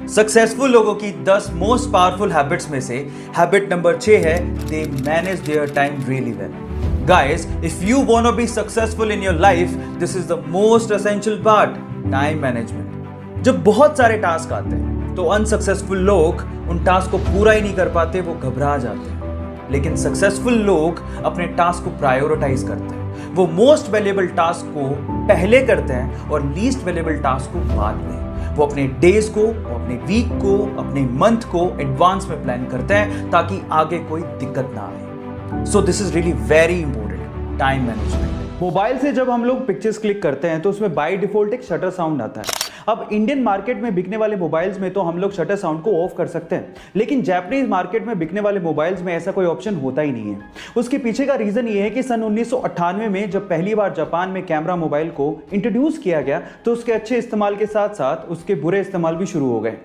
Successful लोगों की 10 most powerful habits में से हैबिट नंबर 6 है they manage their time really well. Guys, if you want to be successful in your life, this is the most essential part, time management. जब बहुत सारे task आते हैं तो अनसक्सेसफुल लोग उन टास्क को पूरा ही नहीं कर पाते, वो घबरा जाते हैं. लेकिन सक्सेसफुल लोग अपने टास्क को प्रायोरिटाइज करते हैं. वो मोस्ट वैल्यूएबल टास्क को पहले करते हैं और लीस्ट वैल्यूएबल टास्क को बाद में. वो अपने डेज को, अपने वीक को, अपने मंथ को एडवांस में प्लान करते हैं ताकि आगे कोई दिक्कत ना आए. So this is really very important, time management. Mobile से जब हम लोग पिक्चर्स क्लिक करते हैं तो उसमें बाय डिफॉल्ट एक शटर साउंड आता है. अब इंडियन मार्केट में बिकने वाले मोबाइल्स में तो हम लोग शटर साउंड को ऑफ कर सकते हैं, लेकिन जापानीज मार्केट में बिकने वाले मोबाइल्स में ऐसा कोई ऑप्शन होता ही नहीं है. उसके पीछे का रीजन ये है कि सन 1998 में जब पहली बार जापान में कैमरा मोबाइल को इंट्रोड्यूस किया गया तो उसके अच्छे इस्तेमाल के साथ साथ उसके बुरे इस्तेमाल भी शुरू हो गए.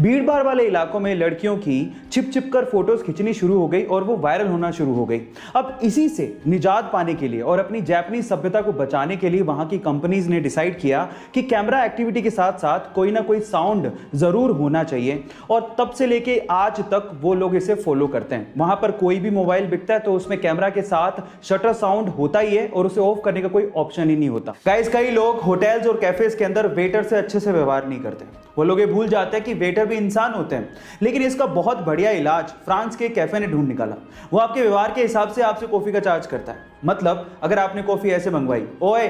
भीड़ भाड़ वाले इलाकों में लड़कियों की छिप छिप कर फोटोज खींचनी शुरू हो गई और वो वायरल होना शुरू हो गई. अब इसी से निजात पाने के लिए और अपनी जापानीज सभ्यता को बचाने के लिए वहां की कंपनीज ने डिसाइड किया कि कैमरा एक्टिविटी के साथ साथ कोई ना कोई साउंड जरूर होना चाहिए, और तब से लेके आज तक वो लोग इसे फॉलो करते हैं. वहां पर कोई भी मोबाइल बिकता है तो उसमें कैमरा के साथ शटर साउंड होता ही है और उसे ऑफ करने का कोई ऑप्शन ही नहीं होता. गाइस, कई लोग होटल्स और कैफेज के अंदर वेटर से अच्छे से व्यवहार नहीं करते. वो लोग ये भूल जाते हैं कि वेटर भी इंसान होते हैं. लेकिन इसका बहुत बढ़िया इलाज फ्रांस के कैफे ने ढूंढ निकाला. वो आपके व्यवहार के हिसाब से आपसे कॉफी का चार्ज करता है. मतलब अगर आपने कॉफी ऐसे मंगवाई, ओए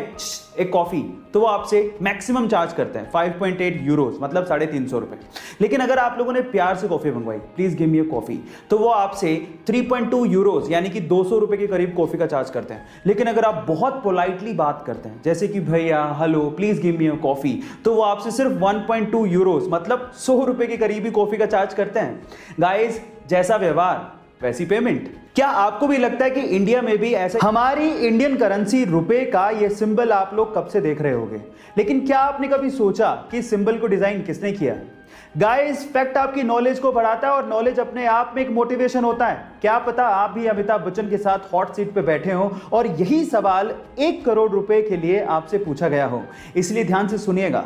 एक कॉफी, तो वो आपसे मैक्सिमम चार्ज करते हैं 5.8 यूरोस, मतलब 350 रुपए. लेकिन अगर आप लोगों ने प्यार से कॉफी मंगवाई, please give me a coffee, तो वो आपसे 3.2 यूरोस यानी कि 200 रुपए के करीब कॉफी का चार्ज करते हैं. लेकिन अगर आप बहुत पोलाइटली बात करते हैं, जैसे कि भैया hello please give me a coffee, तो वो आपसे सिर्फ 1.2 यूरोस मतलब 100 रुपए के करीब ही कॉफी का चार्ज करते हैं. गाइस, जैसा व्यवहार वैसी पेमेंट. क्या आपको भी लगता है कि इंडिया में भी ऐसा? हमारी इंडियन करेंसी रुपए का ये सिंबल आप लोग कब से देख रहे होंगे, लेकिन क्या आपने कभी सोचा कि इस सिंबल को डिजाइन किसने किया? गाइस, फैक्ट आपकी नॉलेज को बढ़ाता है और नॉलेज अपने आप में एक मोटिवेशन होता है. क्या पता आप भी अमिताभ बच्चन के साथ हॉट सीट पे बैठे हो और यही सवाल 1 करोड़ रुपए के लिए आपसे पूछा गया हो. इसलिए ध्यान से सुनिएगा.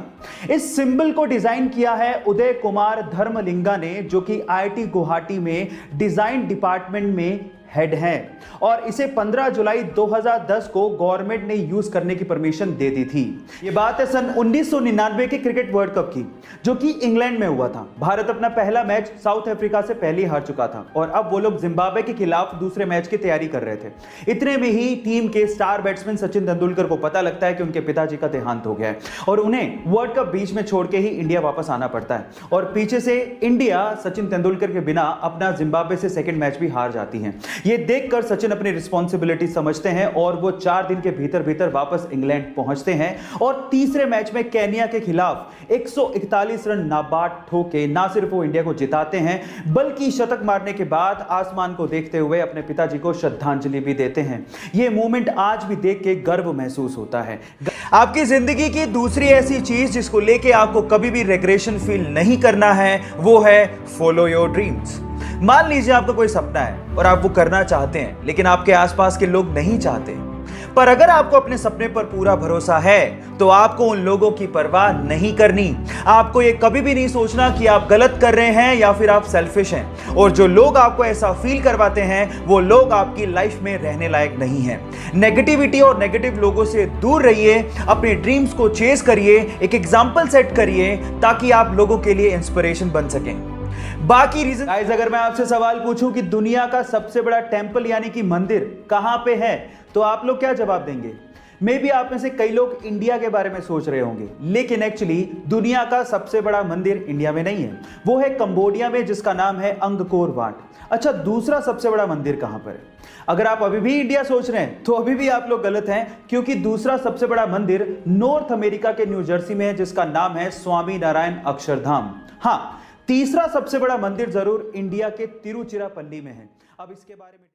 इस सिंबल को डिजाइन किया है उदय कुमार धर्मलिंगा ने, जो कि IIT गुवाहाटी में डिजाइन डिपार्टमेंट में हेड हैं, और इसे 15 जुलाई 2010 को गवर्नमेंट ने यूज करने की परमिशन दे दी थी. यह बात है सन 1999 के क्रिकेट वर्ल्ड कप की, जो कि इंग्लैंड में हुआ था. भारत अपना पहला मैच साउथ अफ्रीका से पहले हार चुका था और अब वो लोग जिम्बाब्वे के खिलाफ दूसरे मैच की तैयारी कर रहे थे. इतने में ही टीम के स्टार बैट्समैन सचिन तेंदुलकर को पता लगता है कि उनके पिताजी का देहांत हो गया है और उन्हें वर्ल्ड कप बीच में छोड़ के ही इंडिया वापस आना पड़ता है. और पीछे से इंडिया सचिन तेंदुलकर के बिना अपना जिम्बाब्वे से सेकेंड मैच भी हार जाती है. ये देखकर सचिन अपनी रिस्पॉन्सिबिलिटी समझते हैं और वो 4 दिन के भीतर भीतर वापस इंग्लैंड पहुंचते हैं और तीसरे मैच में केन्या के खिलाफ 141 रन नाबाद ठोके ना सिर्फ वो इंडिया को जिताते हैं, बल्कि शतक मारने के बाद आसमान को देखते हुए अपने पिताजी को श्रद्धांजलि भी देते हैं. ये मोमेंट आज भी देख के गर्व महसूस होता है. आपकी जिंदगी की दूसरी ऐसी चीज जिसको लेके आपको कभी भी रिग्रेशन फील नहीं करना है, वो है फॉलो योर ड्रीम्स. मान लीजिए आपका कोई सपना है और आप वो करना चाहते हैं, लेकिन आपके आसपास के लोग नहीं चाहते. पर अगर आपको अपने सपने पर पूरा भरोसा है तो आपको उन लोगों की परवाह नहीं करनी. आपको ये कभी भी नहीं सोचना कि आप गलत कर रहे हैं या फिर आप सेल्फिश हैं. और जो लोग आपको ऐसा फील करवाते हैं वो लोग आपकी लाइफ में रहने लायक नहीं हैं. नेगेटिविटी और नेगेटिव लोगों से दूर रहिए, अपने ड्रीम्स को चेस करिए, एक एग्जाम्पल सेट करिए ताकि आप लोगों के लिए इंस्पिरेशन बन सकें. बाकी रीजन. गाइस, अगर मैं आपसे सवाल पूछूं कि दुनिया का सबसे बड़ा टेंपल यानी कि मंदिर कहां पे है, तो आप लोग क्या जवाब देंगे? मे बी आप में से कई लोग इंडिया के बारे में सोच रहे होंगे, लेकिन एक्चुअली दुनिया का सबसे बड़ा मंदिर इंडिया में नहीं है. वो है कंबोडिया में, जिसका नाम है अंगकोर वाट. अच्छा, दूसरा सबसे बड़ा मंदिर कहां पर है? अगर आप अभी भी इंडिया सोच रहे हैं तो अभी भी आप लोग गलत हैं, क्योंकि दूसरा सबसे बड़ा मंदिर नॉर्थ अमेरिका के न्यू जर्सी में है, जिसका नाम है स्वामी नारायण अक्षरधाम. हाँ, तीसरा सबसे बड़ा मंदिर जरूर इंडिया के तिरुचिरापल्ली में है. अब इसके बारे में